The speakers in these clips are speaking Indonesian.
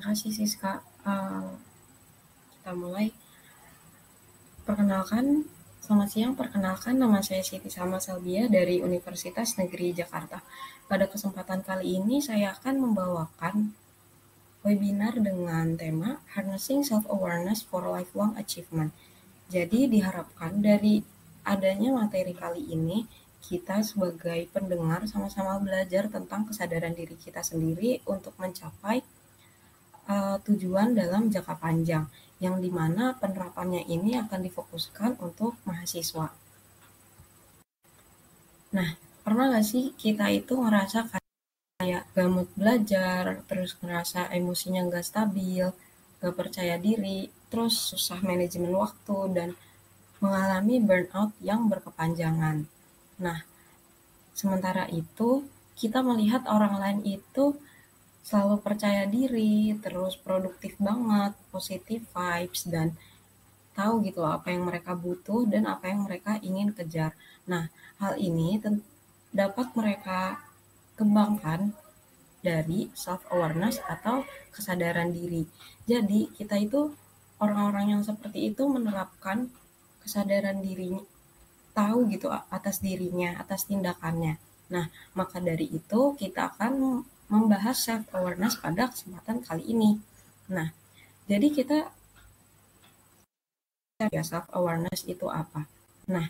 Makasih Siska. Kita mulai. Selamat siang. Perkenalkan, nama saya Siti Salma Salbia dari Universitas Negeri Jakarta. Pada kesempatan kali ini saya akan membawakan webinar dengan tema Harnessing Self-Awareness for Lifelong Achievement. Jadi diharapkan dari adanya materi kali ini, kita sebagai pendengar sama-sama belajar tentang kesadaran diri kita sendiri untuk mencapai tujuan dalam jangka panjang, yang dimana penerapannya ini akan difokuskan untuk mahasiswa. Nah, pernah nggak sih kita itu ngerasa kayak gak mood belajar, terus ngerasa emosinya nggak stabil, gak percaya diri, terus susah manajemen waktu, dan mengalami burnout yang berkepanjangan. Nah, sementara itu kita melihat orang lain itu selalu percaya diri, terus produktif banget, positif vibes, dan tahu gitu loh apa yang mereka butuh dan apa yang mereka ingin kejar. Nah, hal ini dapat mereka kembangkan dari self-awareness atau kesadaran diri. Jadi, kita itu orang-orang yang seperti itu menerapkan kesadaran dirinya, tahu gitu atas dirinya, atas tindakannya. Nah, maka dari itu kita akan membahas self-awareness pada kesempatan kali ini. Nah, jadi kita self-awareness itu apa? Nah,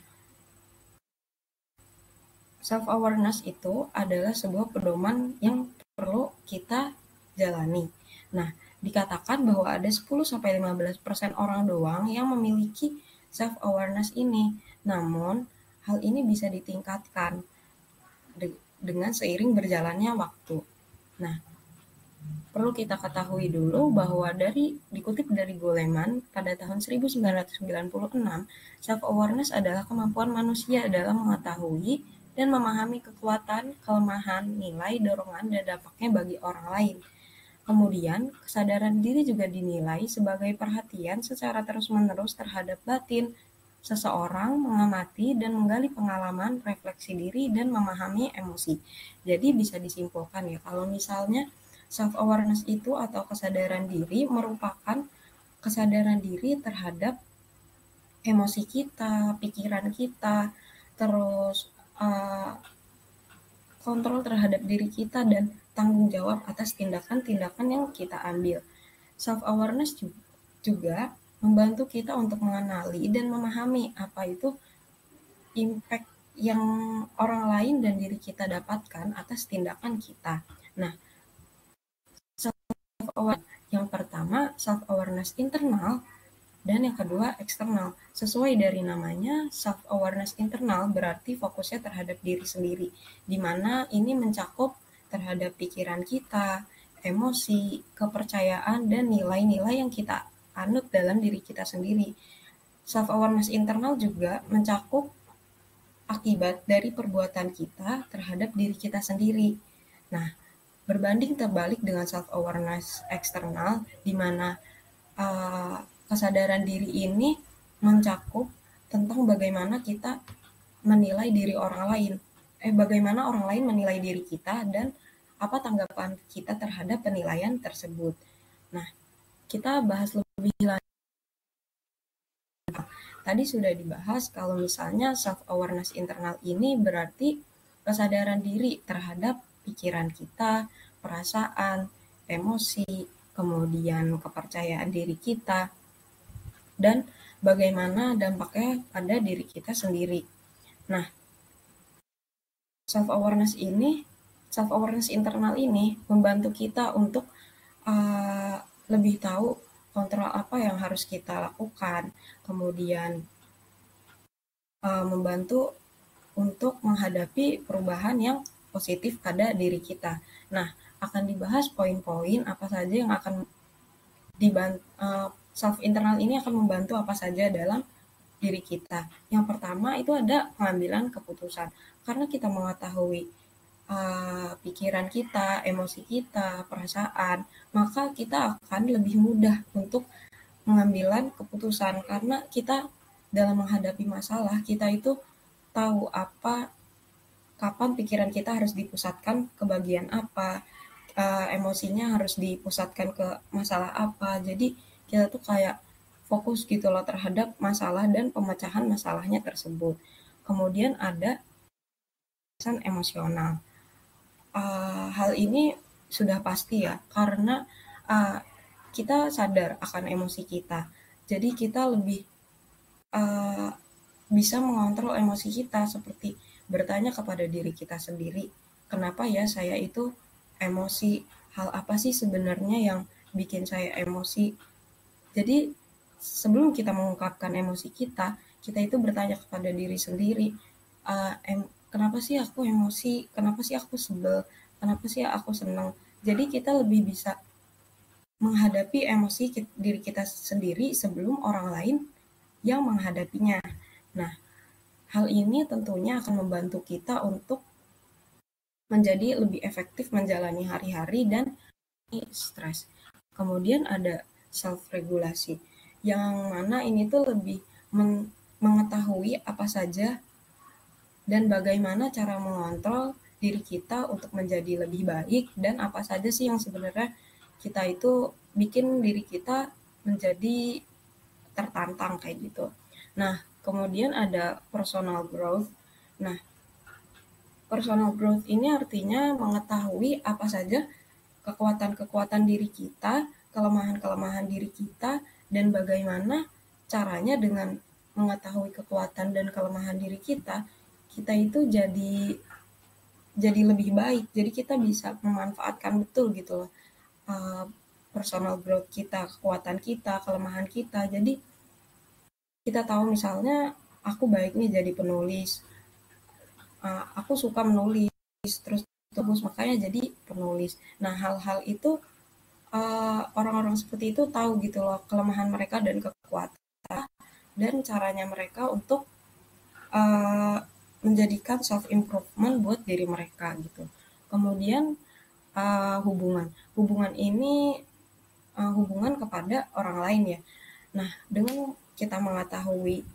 self-awareness itu adalah sebuah pedoman yang perlu kita jalani. Nah, dikatakan bahwa ada 10-15% orang doang yang memiliki self-awareness ini. Namun, hal ini bisa ditingkatkan dengan seiring berjalannya waktu. Nah, perlu kita ketahui dulu bahwa dikutip dari Goleman pada tahun 1996, self-awareness adalah kemampuan manusia dalam mengetahui dan memahami kekuatan, kelemahan, nilai, dorongan, dan dampaknya bagi orang lain. Kemudian, kesadaran diri juga dinilai sebagai perhatian secara terus-menerus terhadap batin. Seseorang mengamati dan menggali pengalaman, refleksi diri, dan memahami emosi. Jadi bisa disimpulkan ya, kalau misalnya self-awareness itu atau kesadaran diri merupakan kesadaran diri terhadap emosi kita, pikiran kita, terus kontrol terhadap diri kita, dan tanggung jawab atas tindakan-tindakan yang kita ambil. Self-awareness juga membantu kita untuk mengenali dan memahami apa itu impact yang orang lain dan diri kita dapatkan atas tindakan kita. Nah, yang pertama self-awareness internal dan yang kedua eksternal. Sesuai dari namanya, self-awareness internal berarti fokusnya terhadap diri sendiri, di mana ini mencakup terhadap pikiran kita, emosi, kepercayaan, dan nilai-nilai yang kita anut dalam diri kita sendiri. Self-awareness internal juga mencakup akibat dari perbuatan kita terhadap diri kita sendiri. Nah, berbanding terbalik dengan self-awareness eksternal, di mana kesadaran diri ini mencakup tentang bagaimana kita menilai diri orang lain. Bagaimana orang lain menilai diri kita dan apa tanggapan kita terhadap penilaian tersebut. Nah, kita bahas lebih lanjut. Tadi sudah dibahas kalau misalnya self-awareness internal ini berarti kesadaran diri terhadap pikiran kita, perasaan, emosi, kemudian kepercayaan diri kita, dan bagaimana dampaknya pada diri kita sendiri. Nah, self-awareness internal ini membantu kita untuk lebih tahu kontrol apa yang harus kita lakukan, kemudian membantu untuk menghadapi perubahan yang positif pada diri kita. Nah, akan dibahas poin-poin apa saja yang akan self internal ini akan membantu apa saja dalam diri kita. Yang pertama itu ada pengambilan keputusan. Karena kita mengetahui pikiran kita, emosi kita, perasaan, maka kita akan lebih mudah untuk mengambilan keputusan. Karena kita dalam menghadapi masalah, kita itu tahu kapan pikiran kita harus dipusatkan ke bagian apa, emosinya harus dipusatkan ke masalah apa. Jadi kita tuh kayak fokus gitu loh terhadap masalah dan pemecahan masalahnya tersebut. Kemudian ada kecerdasan emosional. Hal ini sudah pasti ya, karena uh, kita sadar akan emosi kita. Jadi kita lebih uh, bisa mengontrol emosi kita, seperti bertanya kepada diri kita sendiri, kenapa ya saya itu emosi? Hal apa sih sebenarnya yang bikin saya emosi? Jadi sebelum kita mengungkapkan emosi kita, kita itu bertanya kepada diri sendiri, kenapa sih aku emosi? Kenapa sih aku sebel? Kenapa sih aku senang? Jadi kita lebih bisa menghadapi emosi diri kita sendiri sebelum orang lain yang menghadapinya. Nah, hal ini tentunya akan membantu kita untuk menjadi lebih efektif menjalani hari-hari dan stres. Kemudian ada self-regulasi, yang mana ini tuh lebih mengetahui apa saja dan bagaimana cara mengontrol diri kita untuk menjadi lebih baik, dan apa saja sih yang sebenarnya kita itu bikin diri kita menjadi tertantang kayak gitu. Nah, kemudian ada personal growth. Nah, personal growth ini artinya mengetahui apa saja kekuatan-kekuatan diri kita, kelemahan-kelemahan diri kita, dan bagaimana caranya dengan mengetahui kekuatan dan kelemahan diri kita, kita itu jadi lebih baik. Jadi kita bisa memanfaatkan betul gitu loh personal growth kita, kekuatan kita, kelemahan kita. Jadi kita tahu misalnya aku baik nih jadi penulis, aku suka menulis, terus makanya jadi penulis. Nah, hal-hal itu orang-orang seperti itu tahu gitu loh kelemahan mereka dan kekuatan, dan caranya mereka untuk uh, menjadikan self improvement buat diri mereka gitu. Kemudian hubungan ini hubungan kepada orang lain ya. Nah, dengan kita mengetahui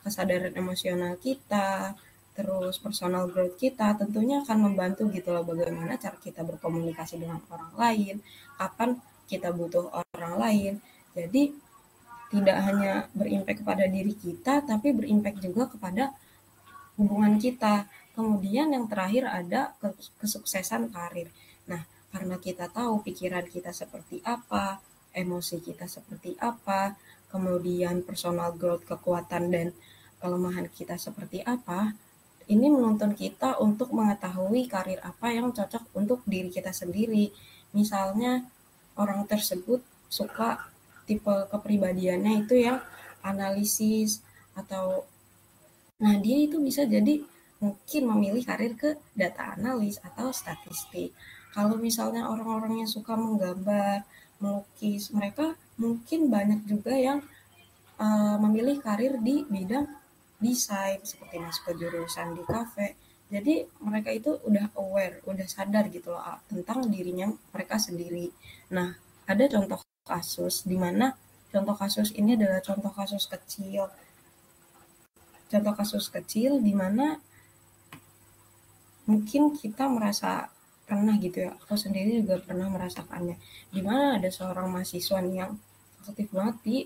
kesadaran emosional kita, terus personal growth kita, tentunya akan membantu gitu loh bagaimana cara kita berkomunikasi dengan orang lain, kapan kita butuh orang lain. Jadi tidak hanya berimpact kepada diri kita, tapi berimpact juga kepada hubungan kita. Kemudian yang terakhir ada kesuksesan karir. Nah, karena kita tahu pikiran kita seperti apa, emosi kita seperti apa, kemudian personal growth, kekuatan dan kelemahan kita seperti apa, ini menuntun kita untuk mengetahui karir apa yang cocok untuk diri kita sendiri. Misalnya orang tersebut suka tipe kepribadiannya itu yang analisis, atau nah, dia itu bisa jadi mungkin memilih karir ke data analis atau statistik. Kalau misalnya orang-orang yang suka menggambar, melukis, mereka mungkin banyak juga yang memilih karir di bidang desain, seperti masuk ke jurusan di kafe. Jadi mereka itu udah aware, udah sadar gitu loh tentang dirinya mereka sendiri. Nah, ada contoh kasus ini adalah contoh kasus kecil, di mana mungkin kita merasa pernah gitu ya, aku sendiri juga pernah merasakannya, di mana ada seorang mahasiswa nih yang aktif banget di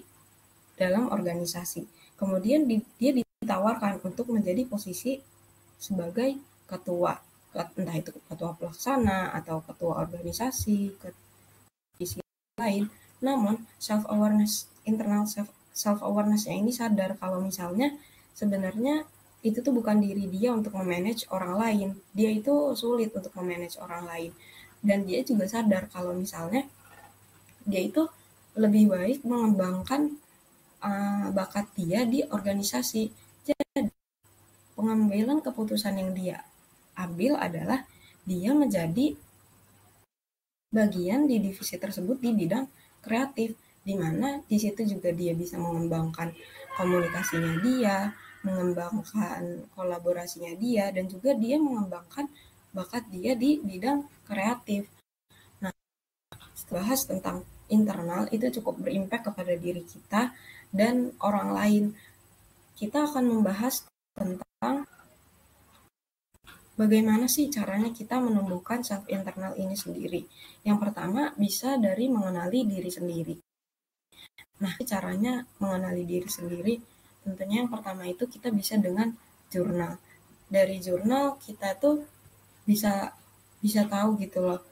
dalam organisasi. Kemudian dia ditawarkan untuk menjadi posisi sebagai ketua, entah itu ketua pelaksana atau ketua organisasi, divisi lain. Namun internal self awareness-nya ini sadar kalau misalnya sebenarnya itu tuh bukan diri dia untuk memanage orang lain. Dia itu sulit untuk memanage orang lain. Dan dia juga sadar kalau misalnya dia itu lebih baik mengembangkan bakat dia di organisasi. Jadi pengambilan keputusan yang dia ambil adalah dia menjadi bagian di divisi tersebut di bidang kreatif, di mana di situ juga dia bisa mengembangkan komunikasinya dia, mengembangkan kolaborasinya dia, dan juga dia mengembangkan bakat dia di bidang kreatif. Nah, setelah bahas tentang internal itu cukup berimpact kepada diri kita dan orang lain. Kita akan membahas tentang bagaimana sih caranya kita menumbuhkan self internal ini sendiri? Yang pertama bisa dari mengenali diri sendiri. Nah, caranya mengenali diri sendiri, tentunya yang pertama itu kita bisa dengan jurnal. Dari jurnal kita tuh bisa bisa tahu gitu loh.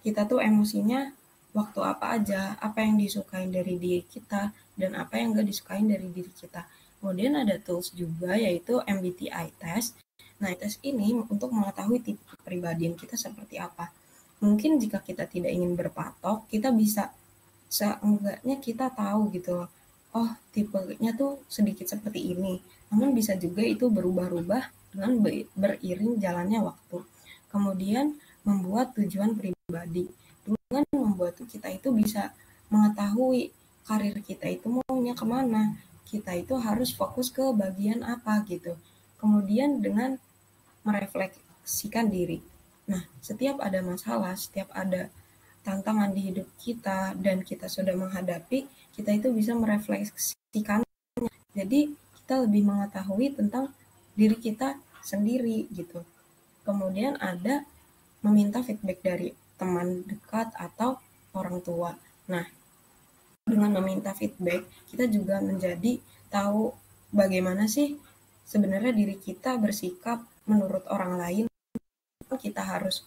Kita tuh emosinya waktu apa aja, apa yang disukain dari diri kita, dan apa yang gak disukain dari diri kita. Kemudian ada tools juga yaitu MBTI test. Nah, tes ini untuk mengetahui tipe kepribadian kita seperti apa. Mungkin jika kita tidak ingin berpatok, kita bisa seenggaknya kita tahu gitu loh. Oh, tipenya tuh sedikit seperti ini. Namun bisa juga itu berubah-ubah dengan beriring jalannya waktu. Kemudian membuat tujuan pribadi. Dengan membuat kita itu bisa mengetahui karir kita itu maunya kemana. Kita itu harus fokus ke bagian apa gitu. Kemudian dengan merefleksikan diri. Nah, setiap ada masalah, setiap ada tantangan di hidup kita dan kita sudah menghadapi, kita itu bisa merefleksikan. Jadi kita lebih mengetahui tentang diri kita sendiri gitu. Kemudian ada meminta feedback dari teman dekat atau orang tua. Nah, dengan meminta feedback, kita juga menjadi tahu bagaimana sih sebenarnya diri kita bersikap menurut orang lain. Kita harus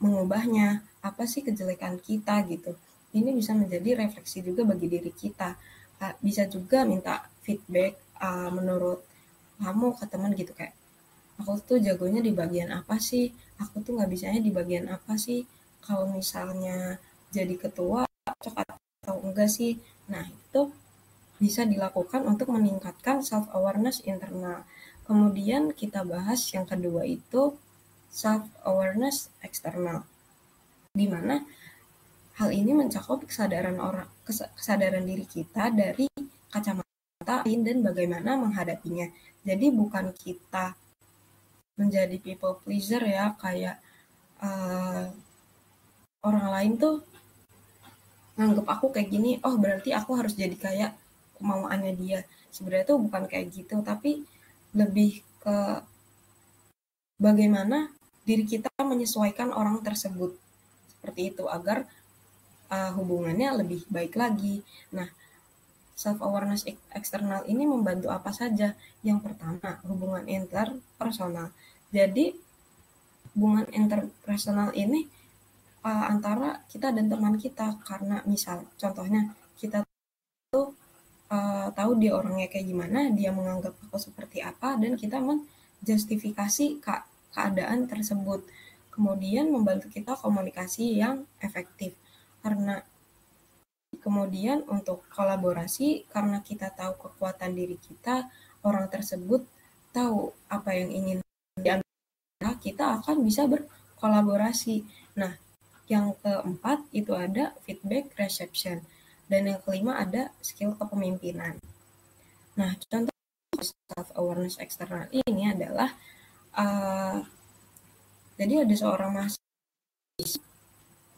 mengubahnya, apa sih kejelekan kita gitu. Ini bisa menjadi refleksi juga bagi diri kita. Bisa juga minta feedback menurut kamu ke teman gitu, kayak aku tuh jagonya di bagian apa sih, aku tuh nggak bisanya di bagian apa sih, kalau misalnya jadi ketua cocok atau enggak sih. Nah, itu bisa dilakukan untuk meningkatkan self awareness internal. Kemudian kita bahas yang kedua itu self awareness eksternal, di mana hal ini mencakup kesadaran diri kita dari kacamata lain dan bagaimana menghadapinya. Jadi bukan kita menjadi people pleaser ya, kayak orang lain tuh nganggep aku kayak gini, oh berarti aku harus jadi kayak kemauannya dia. Sebenarnya tuh bukan kayak gitu, tapi lebih ke bagaimana diri kita menyesuaikan orang tersebut seperti itu agar hubungannya lebih baik lagi. Nah, self awareness eksternal ini membantu apa saja? Yang pertama, hubungan interpersonal. Jadi hubungan interpersonal ini antara kita dan teman kita, karena misal contohnya kita tuh tahu dia orangnya kayak gimana, dia menganggap aku seperti apa, dan kita menjustifikasi keadaan tersebut. Kemudian membantu kita komunikasi yang efektif. Kemudian untuk kolaborasi, karena kita tahu kekuatan diri kita, orang tersebut tahu apa yang ingin diambil, kita akan bisa berkolaborasi. Nah, yang keempat itu ada feedback reception. Dan yang kelima ada skill kepemimpinan. Nah, contoh self-awareness eksternal ini adalah jadi ada seorang mahasiswa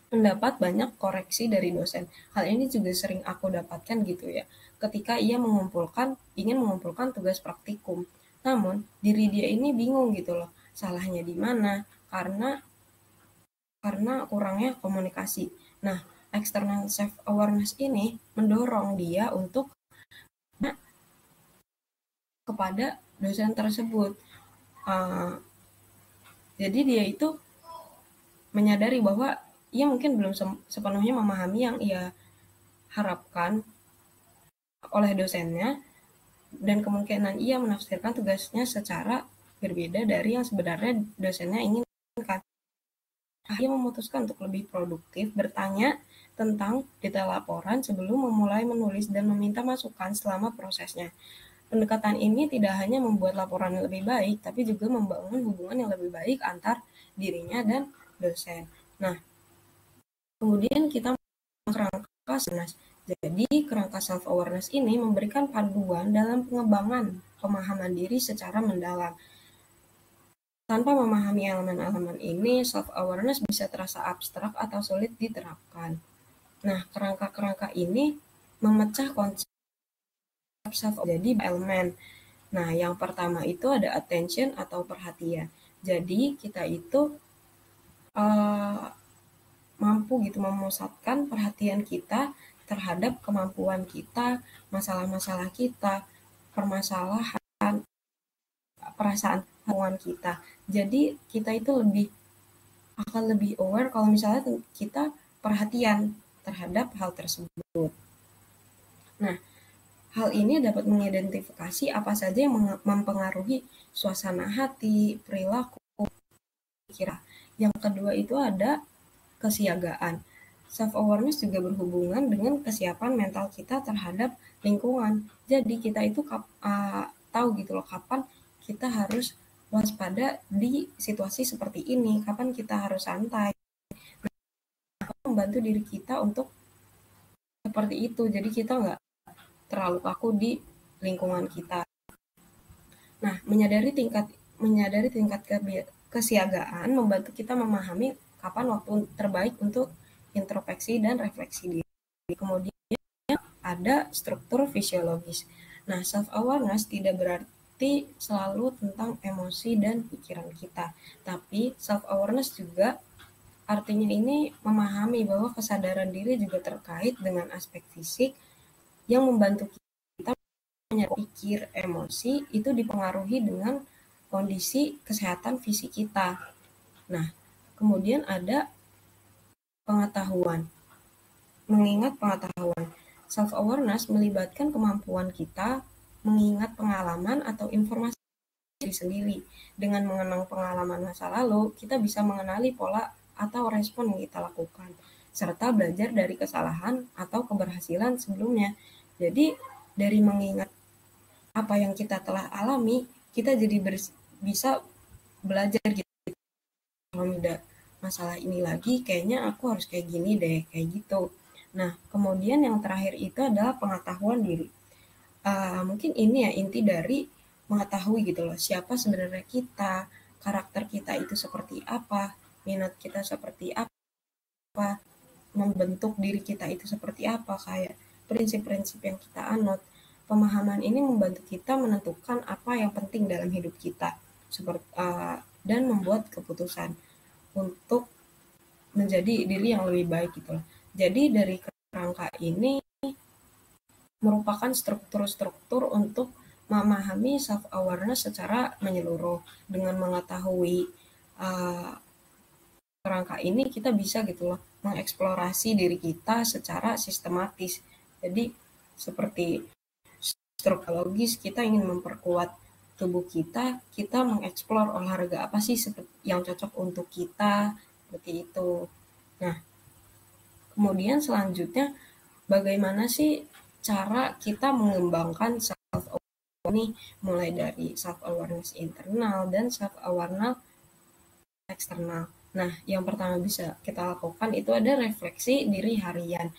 mendapat banyak koreksi dari dosen. Hal ini juga sering aku dapatkan gitu ya, ketika ia ingin mengumpulkan tugas praktikum. Namun, diri dia ini bingung gitu loh, salahnya di mana, karena kurangnya komunikasi. Nah, external self awareness ini mendorong dia untuk kepada dosen tersebut. Jadi dia itu menyadari bahwa ia mungkin belum sepenuhnya memahami yang ia harapkan oleh dosennya, dan kemungkinan ia menafsirkan tugasnya secara berbeda dari yang sebenarnya dosennya inginkan. Ia memutuskan untuk lebih produktif, bertanya tentang detail laporan sebelum memulai menulis dan meminta masukan selama prosesnya. Pendekatan ini tidak hanya membuat laporan lebih baik, tapi juga membangun hubungan yang lebih baik antar dirinya dan dosen. Nah, kemudian kita kerangka self-awareness. Jadi, kerangka self-awareness ini memberikan panduan dalam pengembangan pemahaman diri secara mendalam. Tanpa memahami elemen-elemen ini, self-awareness bisa terasa abstrak atau sulit diterapkan. Nah, kerangka-kerangka ini memecah konsep self jadi elemen. Nah, yang pertama itu ada attention atau perhatian. Jadi kita itu mampu gitu memusatkan perhatian kita terhadap kemampuan kita, masalah-masalah kita, permasalahan, perasaan hubungan kita. Jadi kita itu akan lebih aware kalau misalnya kita perhatian terhadap hal tersebut. Nah, hal ini dapat mengidentifikasi apa saja yang mempengaruhi suasana hati, perilaku, pikiran. Yang kedua itu ada kesiagaan. Self-awareness juga berhubungan dengan kesiapan mental kita terhadap lingkungan. Jadi kita itu tahu gitu loh kapan kita harus waspada di situasi seperti ini, kapan kita harus santai. Membantu diri kita untuk seperti itu. Jadi kita nggak terlalu kaku di lingkungan kita. Nah, menyadari tingkat kesiagaan membantu kita memahami kapan waktu terbaik untuk introspeksi dan refleksi diri. Kemudian ada struktur fisiologis. Nah, self-awareness tidak berarti selalu tentang emosi dan pikiran kita. Tapi self-awareness juga artinya ini memahami bahwa kesadaran diri juga terkait dengan aspek fisik yang membantu kita pikir, emosi itu dipengaruhi dengan kondisi kesehatan fisik kita. Nah, kemudian ada pengetahuan. Mengingat pengetahuan. Self-awareness melibatkan kemampuan kita mengingat pengalaman atau informasi diri sendiri. Dengan mengenang pengalaman masa lalu, kita bisa mengenali pola atau respon yang kita lakukan, serta belajar dari kesalahan atau keberhasilan sebelumnya. Jadi, dari mengingat apa yang kita telah alami, kita jadi bisa belajar gitu. Kalau udah masalah ini lagi, kayaknya aku harus kayak gini deh, kayak gitu. Nah, kemudian yang terakhir itu adalah pengetahuan diri. Mungkin ini ya inti dari mengetahui gitu loh, siapa sebenarnya kita, karakter kita itu seperti apa, minat kita seperti apa, membentuk diri kita itu seperti apa, kayak prinsip-prinsip yang kita anut. Pemahaman ini membantu kita menentukan apa yang penting dalam hidup kita, dan membuat keputusan untuk menjadi diri yang lebih baik gitu loh. Jadi dari kerangka ini merupakan struktur-struktur untuk memahami self-awareness secara menyeluruh. Dengan mengetahui kerangka ini, kita bisa gitu loh mengeksplorasi diri kita secara sistematis. Jadi seperti struktur logis, kita ingin memperkuat tubuh kita, kita mengeksplor olahraga apa sih yang cocok untuk kita, seperti itu. Nah, kemudian selanjutnya bagaimana sih cara kita mengembangkan self-awareness ini, mulai dari self-awareness internal dan self-awareness eksternal. Nah, yang pertama bisa kita lakukan itu ada refleksi diri harian.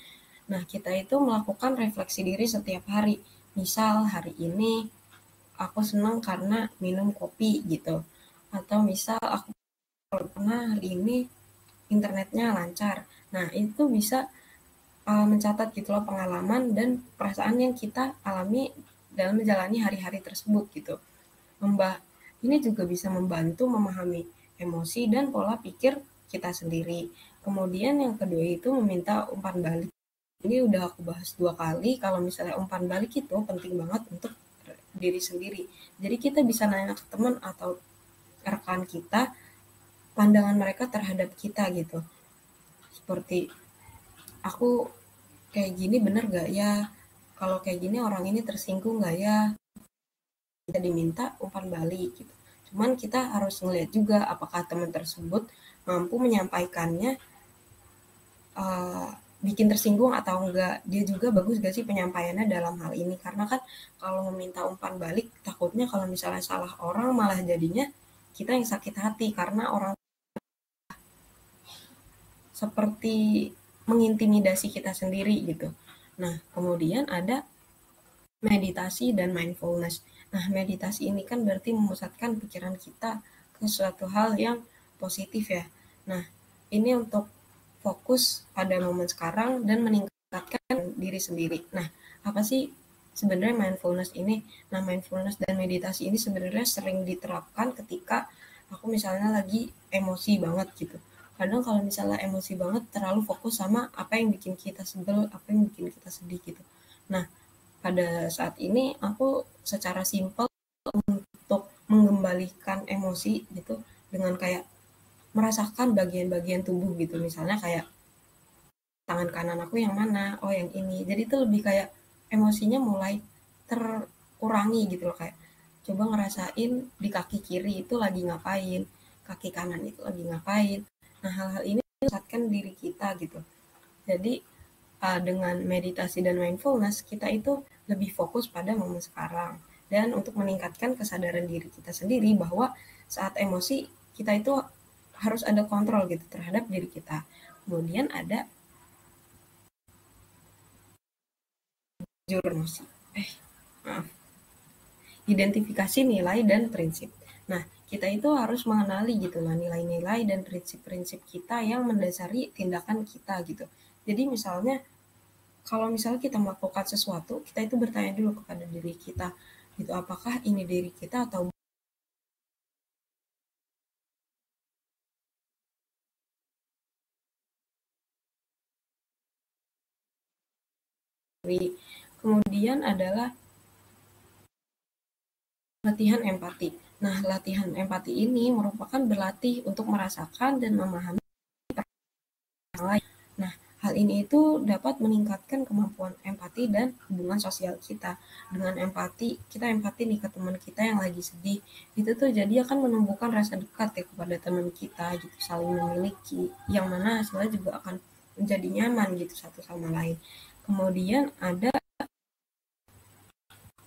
Nah, kita itu melakukan refleksi diri setiap hari. Misal hari ini aku senang karena minum kopi gitu. Atau misal aku pernah hari ini internetnya lancar. Nah, itu bisa mencatat gitu loh pengalaman dan perasaan yang kita alami dalam menjalani hari-hari tersebut gitu. Ini juga bisa membantu memahami emosi dan pola pikir kita sendiri. Kemudian yang kedua itu meminta umpan balik. Ini udah aku bahas 2 kali, kalau misalnya umpan balik itu penting banget untuk diri sendiri. Jadi kita bisa nanya ke teman atau rekan kita, pandangan mereka terhadap kita gitu. Seperti, aku kayak gini bener gak ya? Kalau kayak gini orang ini tersinggung gak ya? Kita diminta umpan balik gitu. Cuman kita harus ngeliat juga apakah teman tersebut mampu menyampaikannya bikin tersinggung atau enggak, dia juga bagus gak sih penyampaiannya dalam hal ini, karena kan kalau meminta umpan balik takutnya kalau misalnya salah orang malah jadinya kita yang sakit hati karena orang seperti mengintimidasi kita sendiri gitu. Nah, kemudian ada meditasi dan mindfulness. Nah, meditasi ini kan berarti memusatkan pikiran kita ke suatu hal yang positif ya. Nah, ini untuk fokus pada momen sekarang dan meningkatkan diri sendiri. Nah, apa sih sebenarnya mindfulness ini? Nah, mindfulness dan meditasi ini sebenarnya sering diterapkan ketika aku misalnya lagi emosi banget gitu. Kadang kalau misalnya emosi banget terlalu fokus sama apa yang bikin kita sebel, apa yang bikin kita sedih gitu. Nah, pada saat ini aku secara simpel untuk mengembalikan emosi gitu dengan kayak merasakan bagian-bagian tubuh gitu. Misalnya kayak tangan kanan aku yang mana, oh yang ini. Jadi itu lebih kayak emosinya mulai terkurangi gitu loh, kayak coba ngerasain di kaki kiri itu lagi ngapain, kaki kanan itu lagi ngapain. Nah, hal-hal ini meningkatkan diri kita gitu. Jadi dengan meditasi dan mindfulness kita itu lebih fokus pada momen sekarang dan untuk meningkatkan kesadaran diri kita sendiri bahwa saat emosi kita itu harus ada kontrol gitu terhadap diri kita. Kemudian ada emosi. Maaf. Identifikasi nilai dan prinsip. Nah, kita itu harus mengenali gitu lah nilai-nilai dan prinsip-prinsip kita yang mendasari tindakan kita gitu. Jadi misalnya kalau misalnya kita melakukan sesuatu, kita itu bertanya dulu kepada diri kita gitu, apakah ini diri kita atau diri. Kemudian adalah latihan empati. Nah, latihan empati ini merupakan berlatih untuk merasakan dan memahami orang lain. Nah, hal ini itu dapat meningkatkan kemampuan empati dan hubungan sosial kita. Dengan empati, kita empati nih ke teman kita yang lagi sedih. Itu tuh jadi akan menumbuhkan rasa dekat ya kepada teman kita gitu, saling memiliki. Yang mana hasilnya juga akan menjadi nyaman gitu satu sama lain. Kemudian ada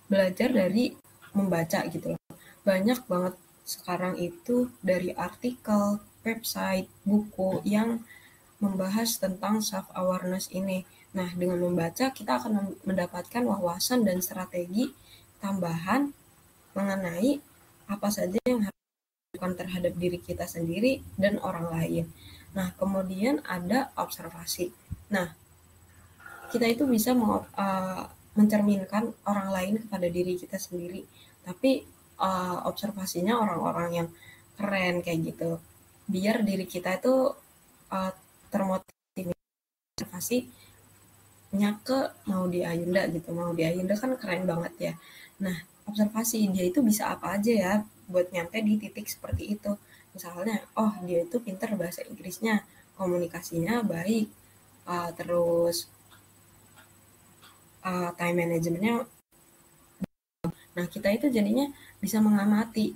belajar dari membaca gitu loh. Banyak banget sekarang itu dari artikel, website, buku yang membahas tentang self awareness ini. Nah, dengan membaca kita akan mendapatkan wawasan dan strategi tambahan mengenai apa saja yang harus dilakukan terhadap diri kita sendiri dan orang lain. Nah, kemudian ada observasi. Nah, kita itu bisa mencerminkan orang lain kepada diri kita sendiri. Tapi observasinya orang-orang yang keren kayak gitu. Biar diri kita itu termotivasi ke mau di Ayunda gitu. Mau di Ayunda kan keren banget ya. Nah, observasi dia itu bisa apa aja ya buat nyampe di titik seperti itu. Misalnya, oh dia itu pintar bahasa Inggrisnya, komunikasinya baik, terus time manajemennya. Nah, kita itu jadinya bisa mengamati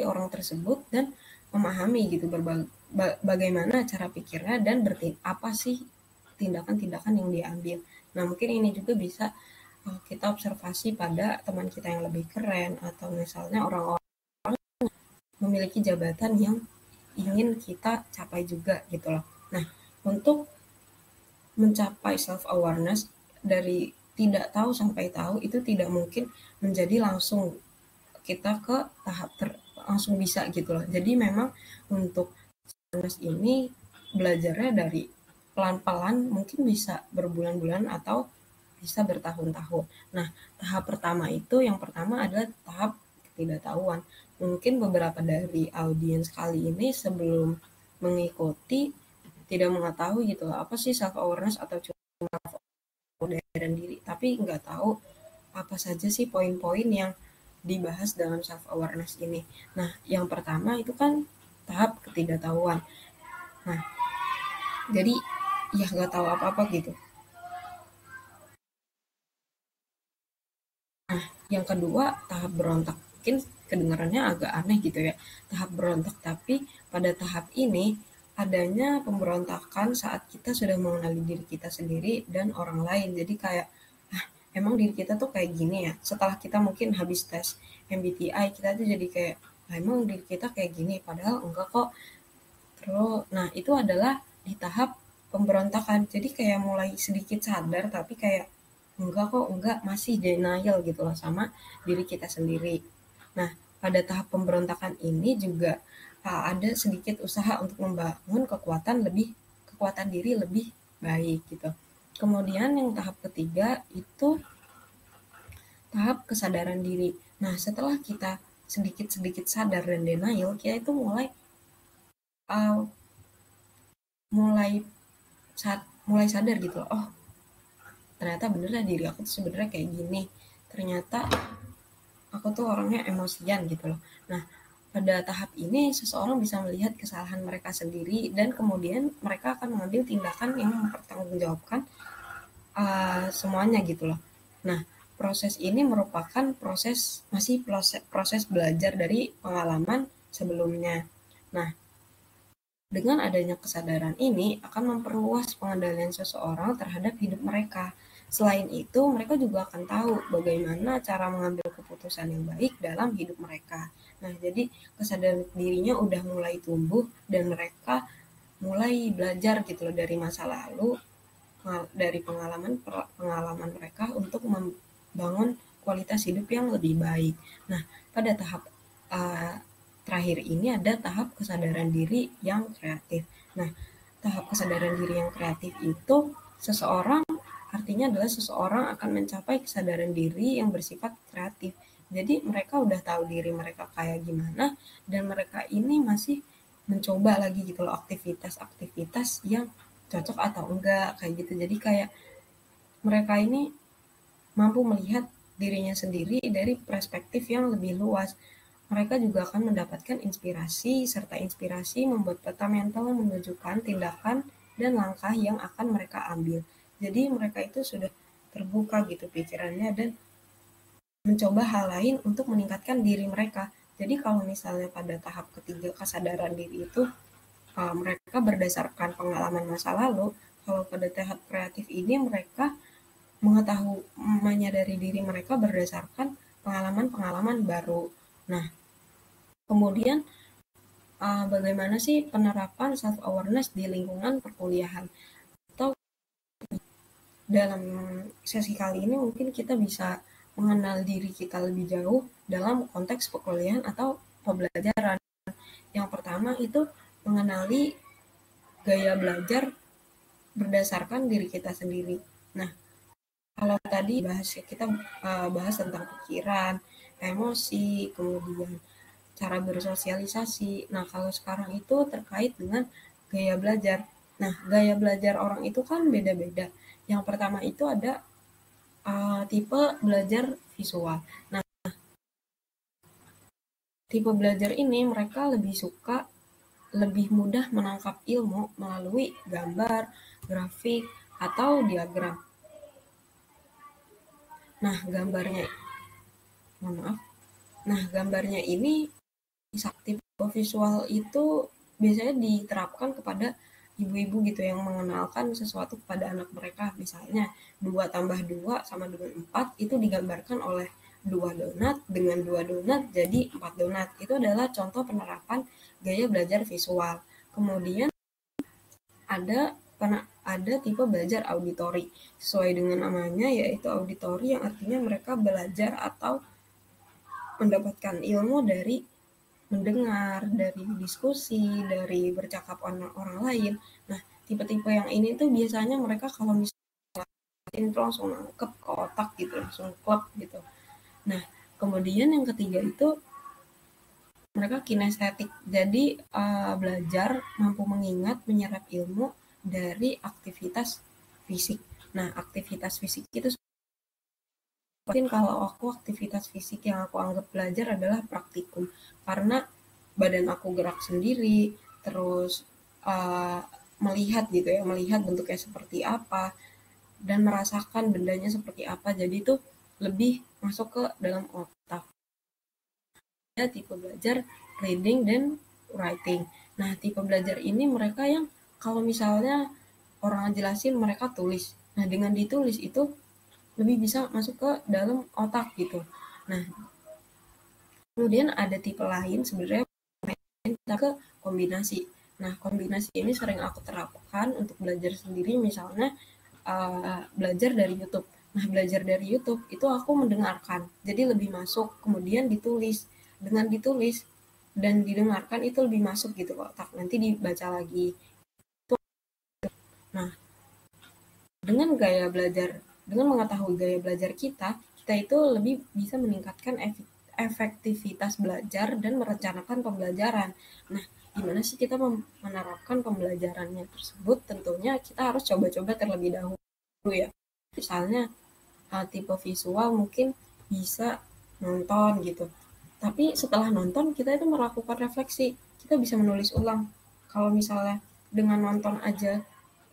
orang tersebut dan memahami gitu bagaimana cara pikirnya dan apa sih tindakan-tindakan yang dia ambil. Nah, mungkin ini juga bisa kita observasi pada teman kita yang lebih keren atau misalnya orang-orang memiliki jabatan yang ingin kita capai juga gitu loh. Nah, untuk mencapai self awareness dari tidak tahu sampai tahu itu tidak mungkin menjadi langsung kita ke tahap langsung bisa gitu loh. Jadi memang untuk awareness ini belajarnya dari pelan-pelan, mungkin bisa berbulan-bulan atau bisa bertahun-tahun. Nah, tahap pertama itu yang pertama adalah tahap ketidaktahuan. Mungkin beberapa dari audiens kali ini sebelum mengikuti tidak mengetahui gitu apa sih self awareness atau cuma dan diri, tapi nggak tahu apa saja sih poin-poin yang dibahas dalam self awareness ini. Nah, yang pertama itu kan tahap ketidaktahuan. Nah, jadi ya nggak tahu apa-apa gitu. Nah, yang kedua tahap berontak. Mungkin kedengarannya agak aneh gitu ya. Tahap berontak, tapi pada tahap ini adanya pemberontakan saat kita sudah mengenali diri kita sendiri dan orang lain. Jadi kayak, emang diri kita tuh kayak gini ya. Setelah kita mungkin habis tes MBTI, kita tuh jadi kayak, emang diri kita kayak gini. Padahal enggak kok. Terus, nah itu adalah di tahap pemberontakan. Jadi kayak mulai sedikit sadar, tapi kayak enggak kok, enggak, masih denial gitu loh sama diri kita sendiri. Nah, pada tahap pemberontakan ini juga ada sedikit usaha untuk membangun kekuatan diri lebih baik gitu. Kemudian yang tahap ketiga itu tahap kesadaran diri. Nah, setelah kita sedikit-sedikit sadar dan denial, kita itu uh, mulai mulai sadar gitu loh, oh ternyata bener lah diri aku tuh sebenarnya kayak gini, ternyata aku tuh orangnya emosian gitu loh. Nah, pada tahap ini seseorang bisa melihat kesalahan mereka sendiri dan kemudian mereka akan mengambil tindakan yang mempertanggungjawabkan semuanya gitu loh. Nah, proses ini merupakan proses belajar dari pengalaman sebelumnya. Nah, dengan adanya kesadaran ini akan memperluas pengendalian seseorang terhadap hidup mereka. Selain itu, mereka juga akan tahu bagaimana cara mengambil keputusan yang baik dalam hidup mereka. Nah, jadi kesadaran dirinya udah mulai tumbuh dan mereka mulai belajar gitu loh dari masa lalu, dari pengalaman mereka untuk membangun kualitas hidup yang lebih baik. Nah, pada tahap uh, terakhir ini ada tahap kesadaran diri yang kreatif. Nah, tahap kesadaran diri yang kreatif itu seseorang artinya adalah seseorang akan mencapai kesadaran diri yang bersifat kreatif. Jadi mereka udah tahu diri mereka kayak gimana dan mereka ini masih mencoba lagi gitu loh aktivitas-aktivitas yang cocok atau enggak kayak gitu. Jadi kayak mereka ini mampu melihat dirinya sendiri dari perspektif yang lebih luas. Mereka juga akan mendapatkan inspirasi, serta inspirasi membuat peta mental menunjukkan tindakan dan langkah yang akan mereka ambil. Jadi mereka itu sudah terbuka gitu pikirannya dan mencoba hal lain untuk meningkatkan diri mereka. Jadi kalau misalnya pada tahap ketiga kesadaran diri itu mereka berdasarkan pengalaman masa lalu, kalau pada tahap kreatif ini mereka mengetahui menyadari diri mereka berdasarkan pengalaman-pengalaman baru. Nah, kemudian bagaimana sih penerapan self awareness di lingkungan perkuliahan? Atau dalam sesi kali ini mungkin kita bisa mengenal diri kita lebih jauh dalam konteks perkuliahan atau pembelajaran. Yang pertama itu mengenali gaya belajar berdasarkan diri kita sendiri. Nah, kalau tadi kita bahas tentang pikiran, emosi, kemudian cara bersosialisasi. Nah, kalau sekarang itu terkait dengan gaya belajar. Nah, gaya belajar orang itu kan beda-beda. Yang pertama itu ada tipe belajar visual. Nah, tipe belajar ini mereka lebih mudah menangkap ilmu melalui gambar, grafik, atau diagram. Nah, mohon maaf. Nah, gambarnya ini tipe visual itu biasanya diterapkan kepada ibu-ibu gitu yang mengenalkan sesuatu kepada anak mereka. Misalnya 2 tambah 2 sama dengan 4 itu digambarkan oleh 2 donat, dengan 2 donat jadi 4 donat. Itu adalah contoh penerapan gaya belajar visual. Kemudian ada tipe belajar auditori. Sesuai dengan namanya yaitu auditori yang artinya mereka belajar atau mendapatkan ilmu dari mendengar, dari diskusi, dari bercakap orang lain. Nah, tipe-tipe yang ini tuh biasanya mereka kalau misalnya itu langsung nangkep ke otak gitu, langsung klep gitu. Nah, kemudian yang ketiga itu mereka kinestetik. Jadi belajar mampu mengingat, menyerap ilmu dari aktivitas fisik. Nah, aktivitas fisik itu mungkin kalau aku aktivitas fisik yang aku anggap belajar adalah praktikum. Karena badan aku gerak sendiri, terus melihat gitu ya, melihat bentuknya seperti apa, dan merasakan bendanya seperti apa. Jadi itu lebih masuk ke dalam otak. Ada tipe belajar reading dan writing. Nah, tipe belajar ini mereka yang kalau misalnya orang jelasin mereka tulis. Nah, dengan ditulis itu lebih bisa masuk ke dalam otak gitu. Nah, kemudian ada tipe lain sebenarnya kita ke kombinasi. Nah, kombinasi ini sering aku terapkan untuk belajar sendiri, misalnya belajar dari YouTube. Nah, belajar dari YouTube itu aku mendengarkan, jadi lebih masuk, kemudian ditulis. Dengan ditulis dan didengarkan itu lebih masuk gitu ke otak, nanti dibaca lagi. Nah, dengan mengetahui gaya belajar kita itu lebih bisa meningkatkan efektivitas belajar dan merencanakan pembelajaran. Nah, gimana sih kita menerapkan pembelajarannya tersebut? Tentunya kita harus coba-coba terlebih dahulu ya. Misalnya tipe visual mungkin bisa nonton gitu. Tapi setelah nonton kita itu melakukan refleksi. Kita bisa menulis ulang. Kalau misalnya dengan nonton aja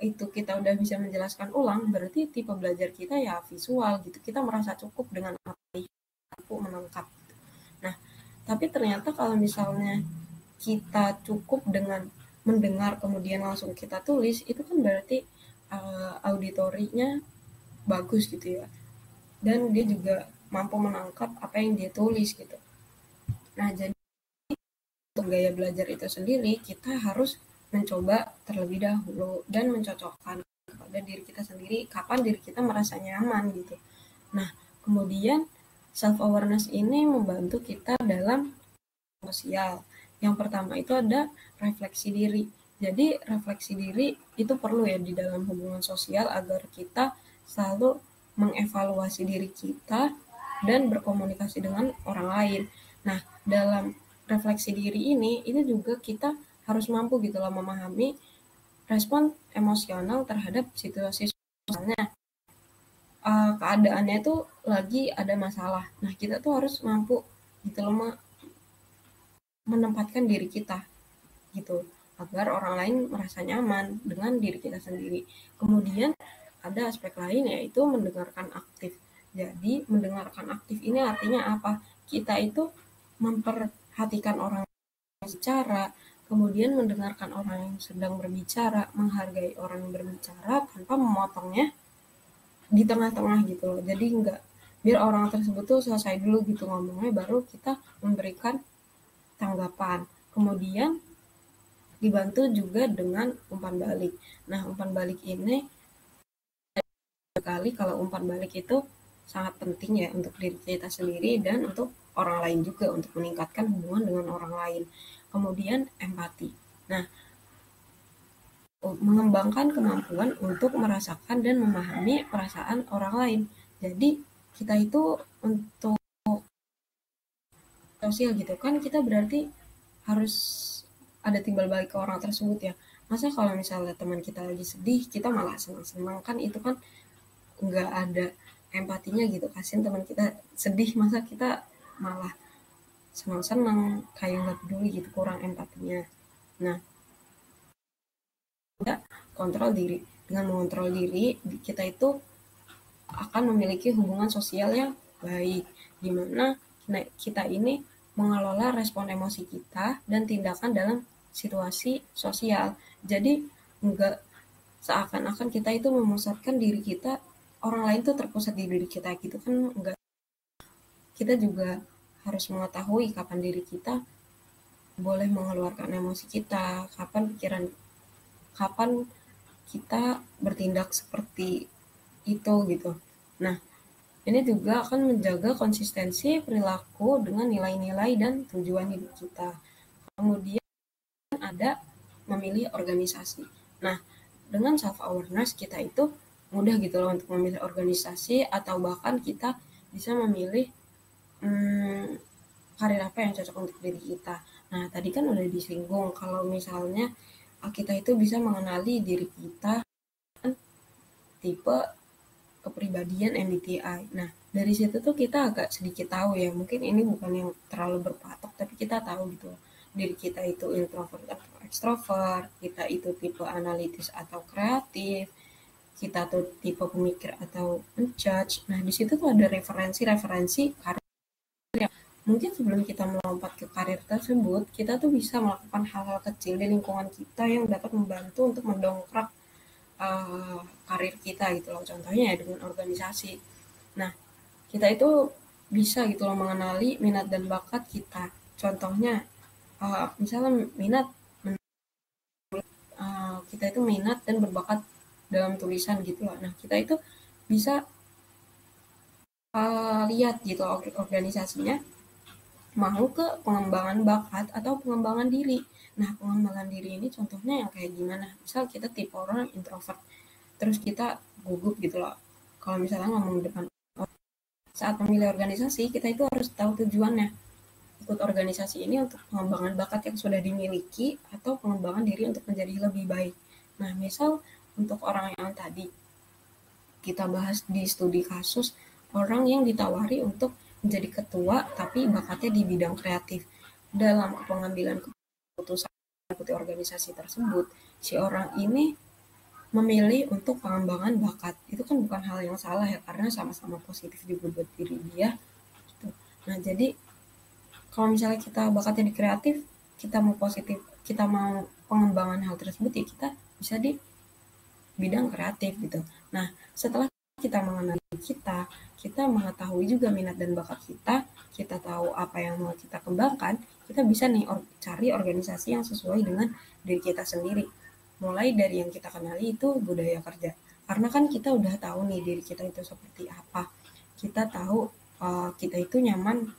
itu kita udah bisa menjelaskan ulang, berarti tipe belajar kita ya visual gitu. Kita merasa cukup dengan apa yang mampu menangkap. Nah, tapi ternyata kalau misalnya kita cukup dengan mendengar kemudian langsung kita tulis, itu kan berarti auditorinya bagus gitu ya. Dan dia juga mampu menangkap apa yang dia tulis gitu. Nah, jadi untuk gaya belajar itu sendiri, kita harus mencoba terlebih dahulu dan mencocokkan kepada diri kita sendiri kapan diri kita merasa nyaman gitu. Nah, kemudian self awareness ini membantu kita dalam sosial. Yang pertama itu ada refleksi diri. Jadi refleksi diri itu perlu ya di dalam hubungan sosial agar kita selalu mengevaluasi diri kita dan berkomunikasi dengan orang lain. Nah, dalam refleksi diri ini juga kita harus mampu gitu loh memahami respon emosional terhadap situasi sosialnya. Keadaannya itu lagi ada masalah. Nah, kita tuh harus mampu gitu loh menempatkan diri kita gitu agar orang lain merasa nyaman dengan diri kita sendiri. Kemudian ada aspek lain yaitu mendengarkan aktif. Jadi mendengarkan aktif ini artinya apa? Kita itu memperhatikan orang yang bicara, kemudian mendengarkan orang yang sedang berbicara, menghargai orang yang berbicara tanpa memotongnya di tengah-tengah gitu loh. Jadi enggak biar orang tersebut tuh selesai dulu gitu ngomongnya baru kita memberikan tanggapan. Kemudian dibantu juga dengan umpan balik. Nah, umpan balik ini sekali kalau umpan balik itu sangat penting ya untuk diri kita sendiri dan untuk orang lain juga untuk meningkatkan hubungan dengan orang lain. Kemudian empati. Nah, mengembangkan kemampuan untuk merasakan dan memahami perasaan orang lain. Jadi, kita itu untuk sosial gitu kan kita berarti harus ada timbal balik ke orang tersebut ya. Masa kalau misalnya teman kita lagi sedih, kita malah senang-senang kan itu kan nggak ada empatinya gitu. Kasian teman kita sedih, masa kita malah senang-senang kayak nggak peduli gitu, kurang empatinya. Nah, kita kontrol diri. Dengan mengontrol diri, kita itu akan memiliki hubungan sosial yang baik, di mana kita ini mengelola respon emosi kita dan tindakan dalam situasi sosial. Jadi enggak seakan-akan kita itu memusatkan diri kita, orang lain tuh terpusat di diri kita gitu kan enggak. Kita juga harus mengetahui kapan diri kita boleh mengeluarkan emosi kita, kapan kita bertindak seperti itu gitu. Nah, ini juga akan menjaga konsistensi perilaku dengan nilai-nilai dan tujuan hidup kita. Kemudian ada memilih organisasi. Nah, dengan self awareness kita itu mudah gitu loh untuk memilih organisasi atau bahkan kita bisa memilih karir apa yang cocok untuk diri kita. Nah, tadi kan udah disinggung kalau misalnya kita itu bisa mengenali diri kita tipe kepribadian MBTI. Nah, dari situ tuh kita agak sedikit tahu ya, mungkin ini bukan yang terlalu berpatok, tapi kita tahu gitu, diri kita itu introvert atau extrovert, kita itu tipe analitis atau kreatif, kita tuh tipe pemikir atau menjudge. Nah, di situ tuh ada referensi-referensi karir yang mungkin sebelum kita melompat ke karir tersebut, kita tuh bisa melakukan hal-hal kecil di lingkungan kita yang dapat membantu untuk mendongkrak karir kita gitu loh. Contohnya ya dengan organisasi. Nah, kita itu bisa gitu loh mengenali minat dan bakat kita. Contohnya, misalnya kita itu minat dan berbakat dalam tulisan gitu loh. Nah, kita itu bisa lihat gitu organisasinya mau ke pengembangan bakat atau pengembangan diri. Nah, pengembangan diri ini contohnya yang kayak gimana? Misal kita tipe orang introvert, terus kita gugup gitu loh. Kalau misalnya ngomong depan saat memilih organisasi, kita itu harus tahu tujuannya. Ikut organisasi ini untuk pengembangan bakat yang sudah dimiliki atau pengembangan diri untuk menjadi lebih baik. Nah, misal untuk orang yang tadi kita bahas di studi kasus, orang yang ditawari untuk menjadi ketua tapi bakatnya di bidang kreatif. Dalam pengambilan keputusan mengikuti organisasi tersebut, si orang ini memilih untuk pengembangan bakat. Itu kan bukan hal yang salah ya, karena sama-sama positif juga buat diri dia. Gitu. Nah, jadi kalau misalnya kita bakatnya di kreatif, kita mau positif, kita mau pengembangan hal tersebut, ya kita bisa di bidang kreatif gitu. Nah, setelah kita mengenali kita mengetahui juga minat dan bakat kita tahu apa yang mau kita kembangkan, kita bisa nih cari organisasi yang sesuai dengan diri kita sendiri. Mulai dari yang kita kenali itu budaya kerja. Karena kan kita udah tahu nih diri kita itu seperti apa. Kita tahu kita itu nyaman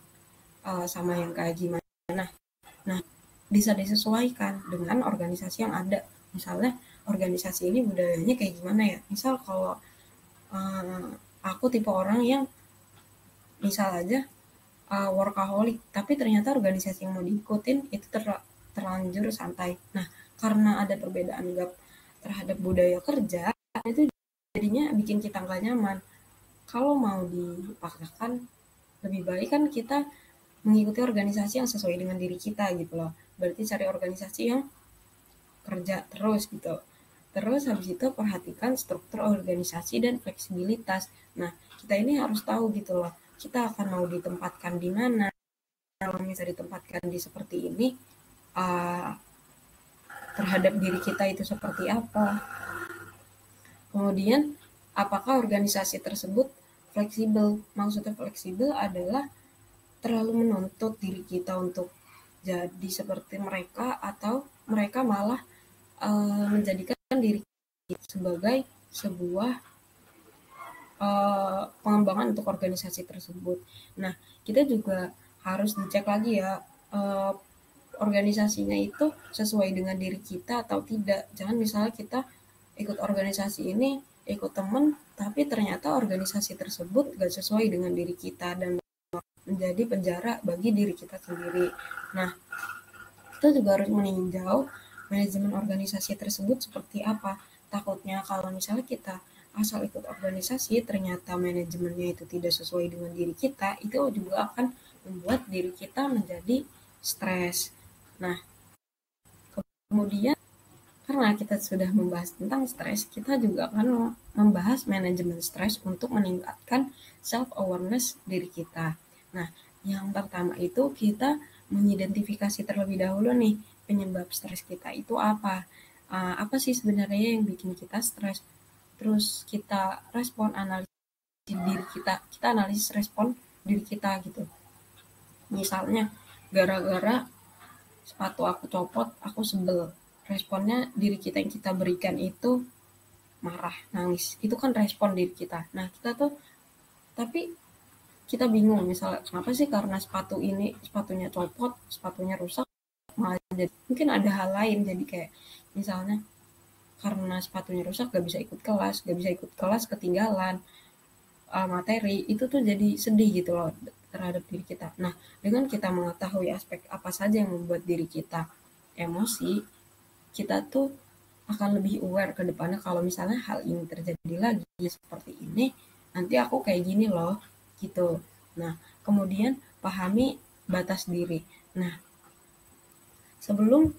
sama yang kayak gimana. Nah, bisa disesuaikan dengan organisasi yang ada. Misalnya organisasi ini budayanya kayak gimana ya. Misal kalau aku tipe orang yang misal aja workaholic, tapi ternyata organisasi yang mau diikutin itu terlanjur santai. Nah, karena ada perbedaan gap terhadap budaya kerja, itu jadinya bikin kita nggak nyaman. Kalau mau dipaksakan, lebih baik kan kita mengikuti organisasi yang sesuai dengan diri kita gitu loh. Berarti cari organisasi yang kerja terus gitu. Terus habis itu perhatikan struktur organisasi dan fleksibilitas. Nah, kita ini harus tahu gitu loh, kita akan mau ditempatkan di mana. Kalau misalnya ditempatkan di seperti ini, terhadap diri kita itu seperti apa. Kemudian, apakah organisasi tersebut fleksibel? Maksudnya fleksibel adalah terlalu menuntut diri kita untuk jadi seperti mereka, atau mereka malah menjadikan diri kita sebagai sebuah pengembangan untuk organisasi tersebut. Nah, kita juga harus dicek lagi ya, organisasinya itu sesuai dengan diri kita atau tidak. Jangan misalnya kita ikut organisasi ini, ikut temen, tapi ternyata organisasi tersebut gak sesuai dengan diri kita dan menjadi penjara bagi diri kita sendiri. Nah, kita juga harus meninjau manajemen organisasi tersebut seperti apa. Takutnya kalau misalnya kita asal ikut organisasi, ternyata manajemennya itu tidak sesuai dengan diri kita, itu juga akan membuat diri kita menjadi stres. Nah, kemudian karena kita sudah membahas tentang stres, kita juga akan membahas manajemen stres untuk meningkatkan self-awareness diri kita. Nah, yang pertama itu kita mengidentifikasi terlebih dahulu nih, penyebab stres kita itu apa. Apa sih sebenarnya yang bikin kita stres? Terus kita respon analisis diri kita analisis respon diri kita gitu. Misalnya, gara-gara sepatu aku copot, aku sebel. Responnya diri kita yang kita berikan itu marah, nangis. Itu kan respon diri kita. Nah, kita tuh, tapi kita bingung misalnya, kenapa sih karena sepatunya copot, sepatunya rusak, malah jadi mungkin ada hal lain. Jadi kayak misalnya karena sepatunya rusak gak bisa ikut kelas ketinggalan materi, itu tuh jadi sedih gitu loh terhadap diri kita. Nah, dengan kita mengetahui aspek apa saja yang membuat diri kita emosi, kita tuh akan lebih aware ke depannya kalau misalnya hal ini terjadi lagi seperti ini, nanti aku kayak gini loh, gitu. Nah, kemudian pahami batas diri. Nah, sebelum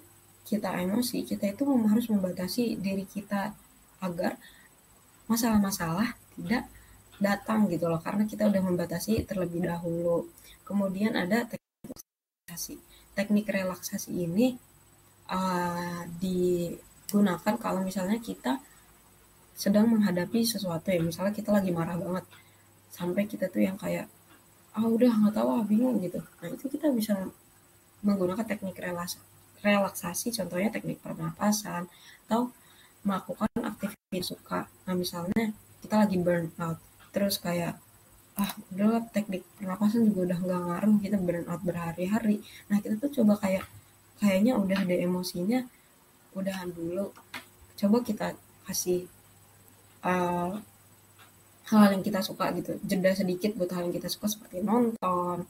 kita emosi, kita itu harus membatasi diri kita agar masalah-masalah tidak datang gitu loh, karena kita udah membatasi terlebih dahulu. Kemudian ada teknik relaksasi. Teknik relaksasi ini digunakan kalau misalnya kita sedang menghadapi sesuatu ya, misalnya kita lagi marah banget sampai kita tuh yang kayak udah nggak tahu bingung gitu. Nah, itu kita bisa menggunakan teknik relaksasi, contohnya teknik pernapasan atau melakukan aktivitas suka. Nah, misalnya kita lagi burn out, terus kayak udahlah teknik pernapasan juga udah nggak ngaruh, kita burn out berhari-hari. Nah, kita tuh coba kayaknya udah ada emosinya, udahan dulu. Coba kita kasih hal yang kita suka gitu, jeda sedikit buat hal yang kita suka seperti nonton,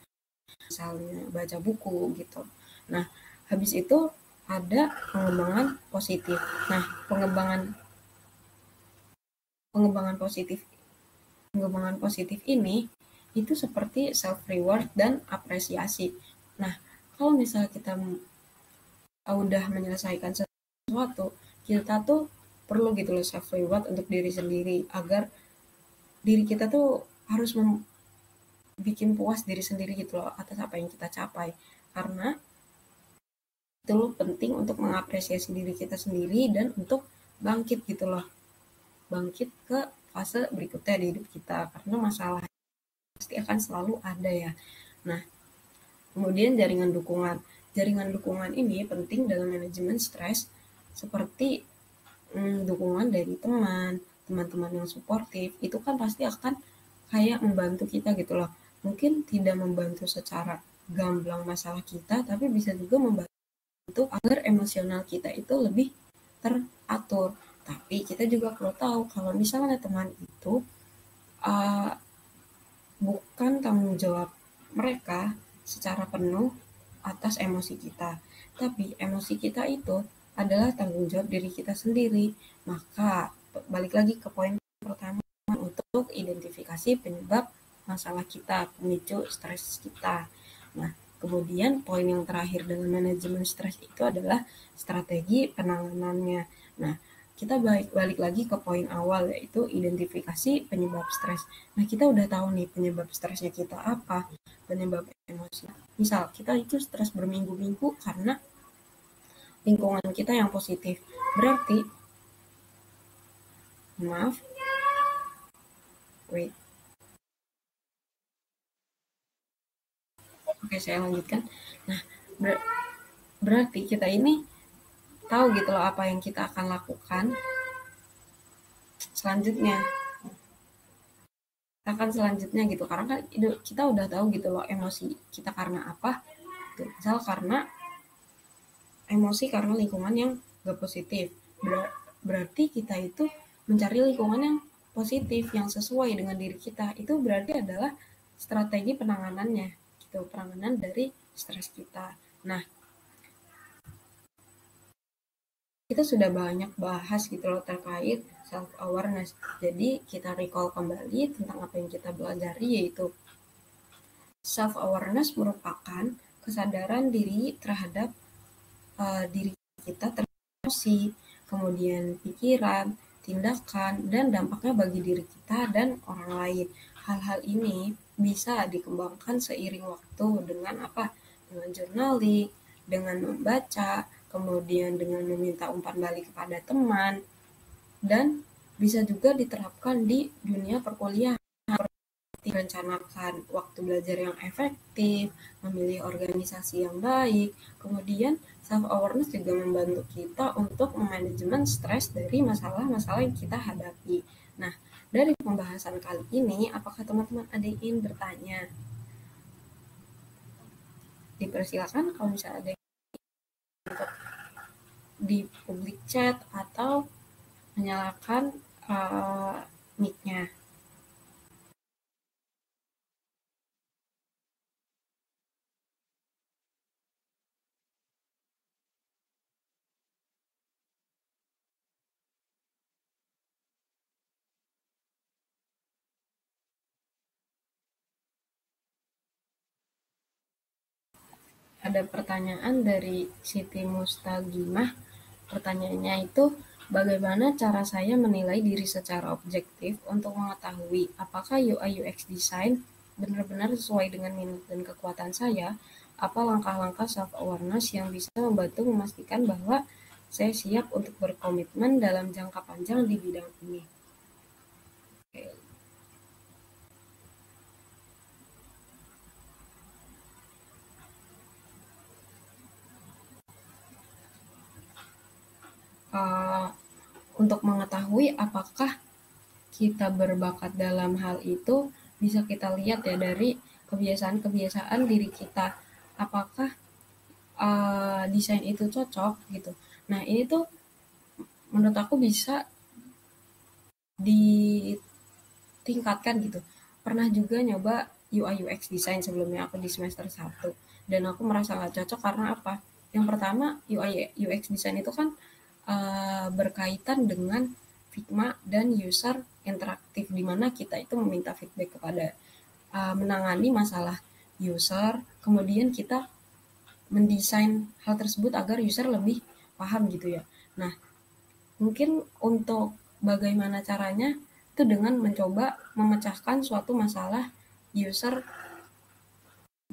misalnya baca buku gitu. Nah, habis itu ada pengembangan positif. Nah, pengembangan positif pengembangan positif ini itu seperti self reward dan apresiasi. Nah, kalau misalnya kita udah menyelesaikan sesuatu, kita tuh perlu gitu loh self reward untuk diri sendiri agar diri kita tuh harus bikin puas diri sendiri gitu loh atas apa yang kita capai. Karena itu loh penting untuk mengapresiasi diri kita sendiri dan untuk bangkit gitu loh. Bangkit ke fase berikutnya di hidup kita karena masalah pasti akan selalu ada ya. Nah, kemudian jaringan dukungan. Jaringan dukungan ini penting dalam manajemen stres seperti dukungan dari teman-teman yang suportif. Itu kan pasti akan kayak membantu kita gitu loh. Mungkin tidak membantu secara gamblang masalah kita, tapi bisa juga membantu agar emosional kita itu lebih teratur. Tapi kita juga perlu tahu kalau misalnya teman itu uh, bukan tanggung jawab mereka secara penuh atas emosi kita. Tapi emosi kita itu adalah tanggung jawab diri kita sendiri. Maka balik lagi ke poin pertama untuk identifikasi penyebab masalah kita, pemicu stres kita. Nah, kemudian poin yang terakhir dengan manajemen stres itu adalah strategi penanganannya. Nah, kita balik lagi ke poin awal yaitu identifikasi penyebab stres. Nah, kita udah tahu nih penyebab stresnya kita apa, penyebab emosi. Misal kita itu stres berminggu-minggu karena lingkungan kita yang positif. Berarti, maaf, wait. Oke, saya lanjutkan. Nah, berarti kita ini tahu gitu loh apa yang kita akan lakukan selanjutnya. Selanjutnya gitu. Karena kan kita udah tahu gitu loh emosi kita karena apa. Tuh, misal karena emosi karena lingkungan yang gak positif. Berarti kita itu mencari lingkungan yang positif, yang sesuai dengan diri kita. Itu berarti adalah strategi penanganannya, gitu, penanganan dari stres kita. Nah, kita sudah banyak bahas gitu loh terkait self awareness. Jadi kita recall kembali tentang apa yang kita pelajari yaitu self awareness merupakan kesadaran diri terhadap diri kita emosi, kemudian pikiran, tindakan, dan dampaknya bagi diri kita dan orang lain. Hal-hal ini bisa dikembangkan seiring waktu dengan apa? Dengan journaling, dengan membaca, kemudian dengan meminta umpan balik kepada teman, dan bisa juga diterapkan di dunia perkuliahan. Merencanakan waktu belajar yang efektif, memilih organisasi yang baik, kemudian self-awareness juga membantu kita untuk memanajemen stres dari masalah-masalah yang kita hadapi. Nah, dari pembahasan kali ini, apakah teman-teman ada yang ingin bertanya? Dipersilakan kalau misalnya ada yang untuk di public chat atau menyalakan mic-nya. Ada pertanyaan dari Siti Mustagimah. Pertanyaannya itu, bagaimana cara saya menilai diri secara objektif untuk mengetahui apakah UI UX design benar-benar sesuai dengan minat dan kekuatan saya? Apa langkah-langkah self awareness yang bisa membantu memastikan bahwa saya siap untuk berkomitmen dalam jangka panjang di bidang ini? Oke. Untuk mengetahui apakah kita berbakat dalam hal itu bisa kita lihat ya dari kebiasaan-kebiasaan diri kita. Apakah desain itu cocok gitu. Nah, ini tuh menurut aku bisa diterapkan tingkatkan gitu. Pernah juga nyoba UI UX design sebelumnya aku di semester 1 dan aku merasa nggak cocok karena apa? Yang pertama UI UX design itu kan berkaitan dengan Figma dan user interaktif di mana kita itu meminta feedback kepada menangani masalah user, kemudian kita mendesain hal tersebut agar user lebih paham gitu ya. Nah, mungkin untuk bagaimana caranya itu dengan mencoba memecahkan suatu masalah user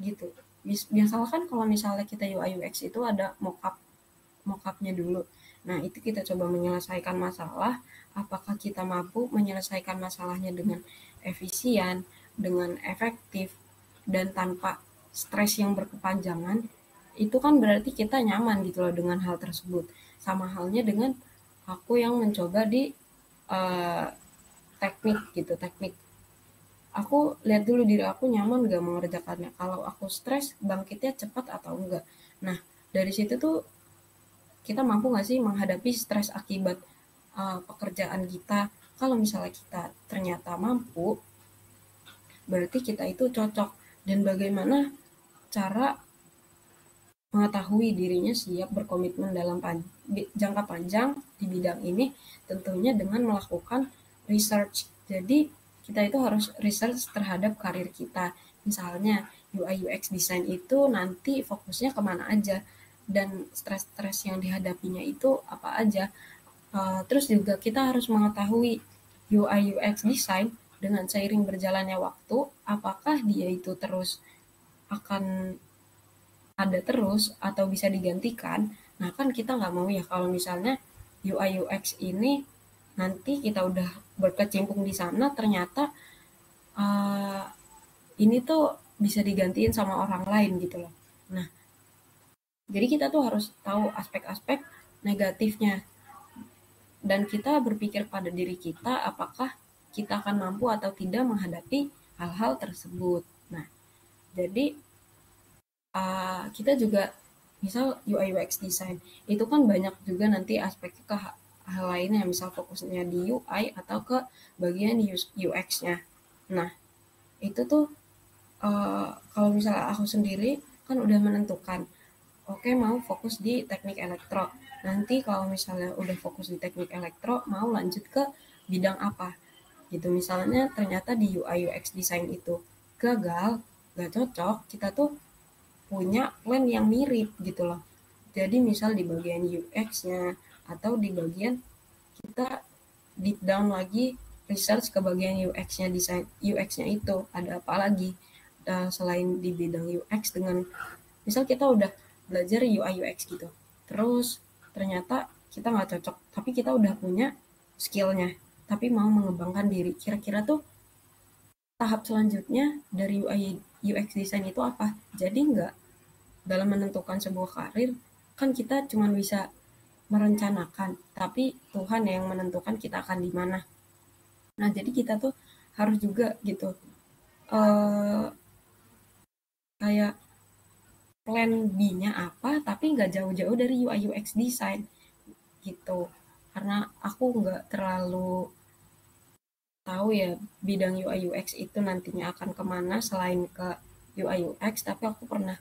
gitu. Biasalah kan kalau misalnya kita UI UX itu ada mockupnya dulu. Nah, itu kita coba menyelesaikan masalah, apakah kita mampu menyelesaikan masalahnya dengan efisien, dengan efektif, dan tanpa stres yang berkepanjangan, itu kan berarti kita nyaman gitu loh dengan hal tersebut. Sama halnya dengan aku yang mencoba di uh, teknik gitu, teknik. Aku lihat dulu diri aku nyaman gak mengerjakannya. Kalau aku stres, bangkitnya cepat atau enggak. Nah, dari situ tuh kita mampu nggak sih menghadapi stres akibat pekerjaan kita. Kalau misalnya kita ternyata mampu, berarti kita itu cocok. Dan bagaimana cara mengetahui dirinya siap berkomitmen dalam jangka panjang di bidang ini, tentunya dengan melakukan research. Jadi kita itu harus research terhadap karir kita. Misalnya UI UX design itu nanti fokusnya kemana aja dan stres-stres yang dihadapinya itu apa aja. Terus juga kita harus mengetahui UI UX design dengan seiring berjalannya waktu, apakah dia itu terus akan ada terus atau bisa digantikan. Nah kan kita nggak mau ya kalau misalnya UI UX ini nanti kita udah berkecimpung di sana ternyata uh, ini tuh bisa digantiin sama orang lain gitu loh. Nah jadi kita tuh harus tahu aspek-aspek negatifnya dan kita berpikir pada diri kita apakah kita akan mampu atau tidak menghadapi hal-hal tersebut. Nah jadi kita juga misal UI UX design itu kan banyak juga nanti aspek ke hal lainnya misal fokusnya di UI atau ke bagian UX-nya. Nah itu tuh kalau misalnya aku sendiri kan udah menentukan oke mau fokus di teknik elektro. Nanti kalau misalnya udah fokus di teknik elektro mau lanjut ke bidang apa gitu. Misalnya ternyata di UI UX design itu gagal, gak cocok, kita tuh punya plan yang mirip gitu loh. Jadi misal di bagian UX-nya atau di bagian kita deep down lagi research ke bagian UX-nya desain UX-nya itu ada apa lagi selain di bidang UX dengan misal kita udah belajar UI UX gitu. Terus ternyata kita nggak cocok, tapi kita udah punya skillnya, tapi mau mengembangkan diri. Kira-kira tuh tahap selanjutnya dari UI UX design itu apa? Jadi nggak dalam menentukan sebuah karir kan kita cuma bisa merencanakan, tapi Tuhan yang menentukan kita akan di mana. Nah, jadi kita tuh harus juga gitu eh kayak plan B-nya apa, tapi nggak jauh-jauh dari UI UX design gitu. Karena aku nggak terlalu tahu ya bidang UI UX itu nantinya akan kemana selain ke UI UX, tapi aku pernah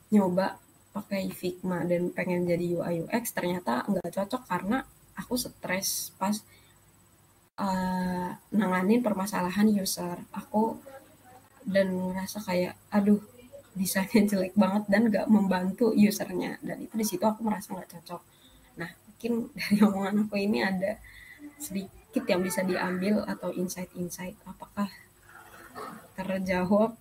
nyoba pakai Figma dan pengen jadi UI UX ternyata nggak cocok karena aku stres pas nanganin permasalahan user aku dan ngerasa kayak aduh desainnya jelek banget dan nggak membantu usernya dan itu di situ aku merasa nggak cocok. Nah mungkin dari omongan aku ini ada sedikit yang bisa diambil atau insight-insight apakah terjawab.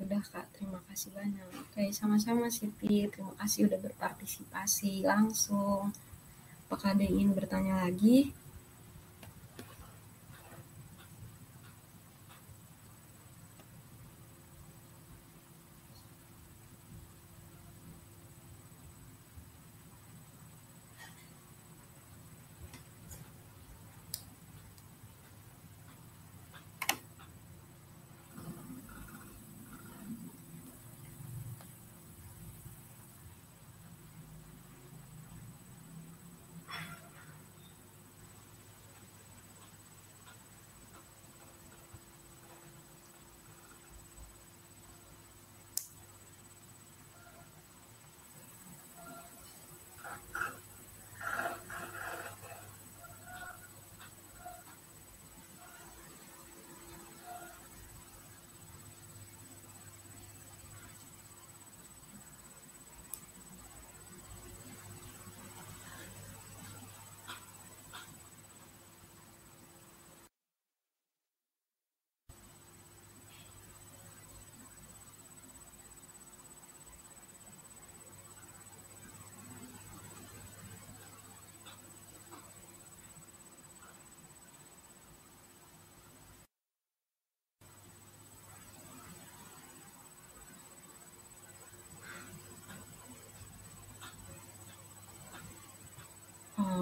Sudah Kak, terima kasih banyak. Oke, sama-sama Siti. Terima kasih udah berpartisipasi langsung. Apakah ada yang ingin bertanya lagi?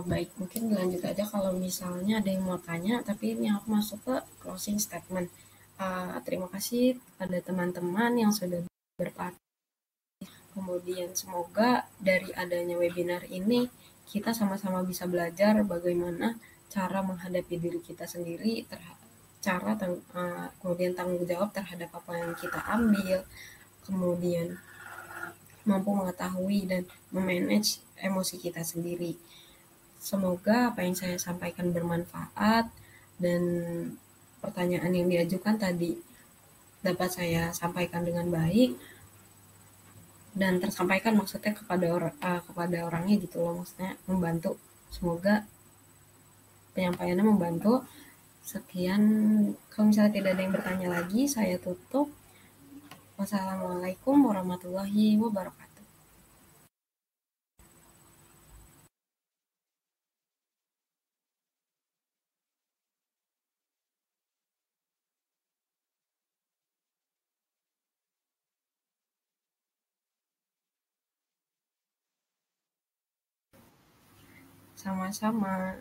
Baik, mungkin lanjut aja kalau misalnya ada yang mau tanya, tapi ini aku masuk ke closing statement. Terima kasih pada teman-teman yang sudah berpartisipasi. Kemudian semoga dari adanya webinar ini kita sama-sama bisa belajar bagaimana cara menghadapi diri kita sendiri, kemudian tanggung jawab terhadap apa yang kita ambil, kemudian mampu mengetahui dan memanage emosi kita sendiri. Semoga apa yang saya sampaikan bermanfaat dan pertanyaan yang diajukan tadi dapat saya sampaikan dengan baik dan tersampaikan maksudnya kepada orangnya gitu loh, maksudnya membantu. Semoga penyampaiannya membantu. Sekian, kalau misalnya tidak ada yang bertanya lagi, saya tutup. Wassalamualaikum warahmatullahi wabarakatuh. Sama-sama.